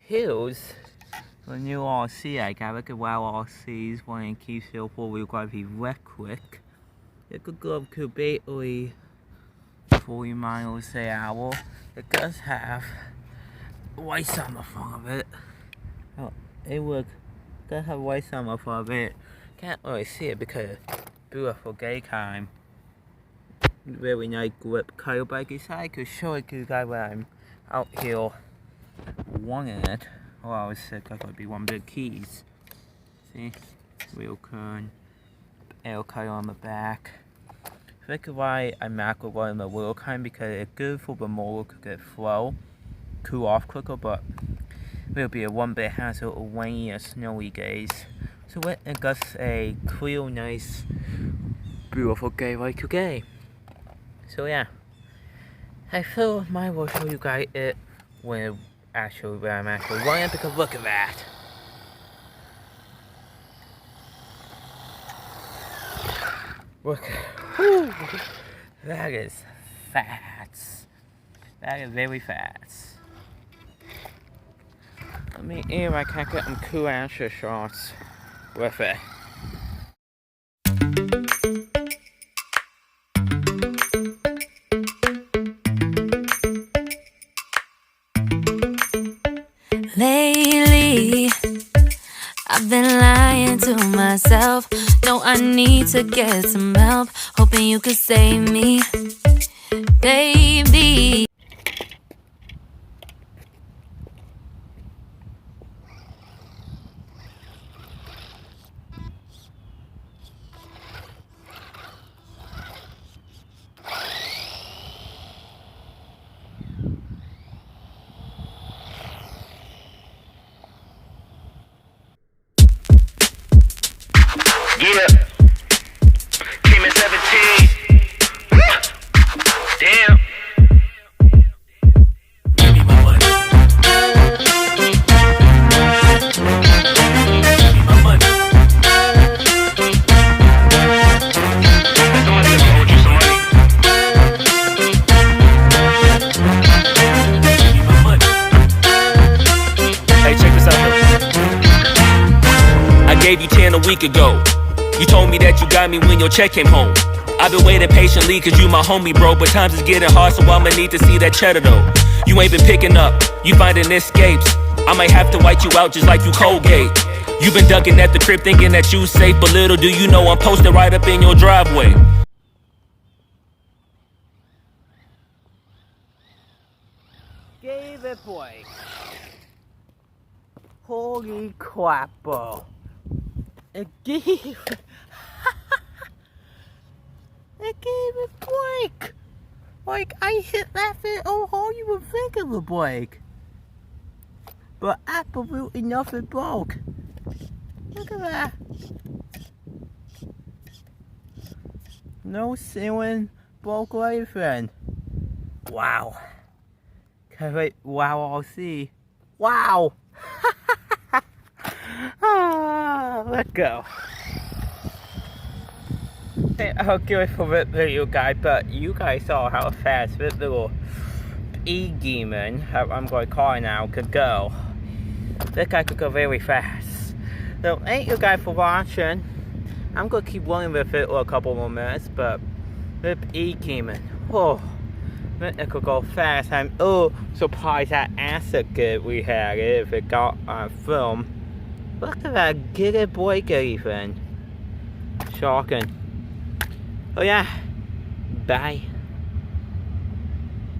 Here's the new RC I got. Look at wow RCs, one in Keysville, 4-wheel drive, wreck quick. It could go up to basically 40 miles an hour. It does have lights on the front of it. Oh, it does have lights on the front of it. Can't really see it because beautiful daytime. Really nice grip color, but I could show it to you guys when I'm out here wanting it. Oh, I was sick, that would be one big keys. See? Wheel cone, air color on the back. I think why I macro on the wheel cone because it's good for the motor to get flow, cool off quicker, but will be a one bit hassle of rainy or snowy days. So it got a clear, nice, beautiful day like today. So yeah, I feel might will show you guys it when I'm actually running, because look at that. Look, whew, that is fast. That is very fast. Let me aim, I can get some cool action shots with it. Lately, I've been lying to myself. Know I need to get some help. Hoping you could save me, baby. Yeah, came in 17. Damn. Give me my money. Give me my money. Somebody just owed you some money. Give me my money. Hey, check this out though. I gave you 10 a week ago. You told me that you got me when your check came home. I've been waiting patiently cause you my homie, bro. But times is getting hard, so I'ma need to see that cheddar though. You ain't been picking up, you finding escapes. I might have to white you out just like you Colgate. You been ducking at the crib thinking that you safe, but little do you know I'm posted right up in your driveway. Gave it, boy. Holy crap, bro. It gave it gave a break. Like I hit that thing, oh how you would think of a break. But absolutely nothing broke. Look at that. No ceiling broke or anything. Wow. Can't wait, wow, I'll see. Wow. Let's go. I'll give it for this video, guys, but you guys saw how fast this little E-demon, I'm going to call it now, could go. This guy could go very fast. So thank you guys for watching. I'm going to keep running with it for a couple more minutes, but this E-demon, oh, it could go fast. I'm surprised that acid good we had if it got on film. Look at that, get it break even. Shocking. Oh yeah, bye.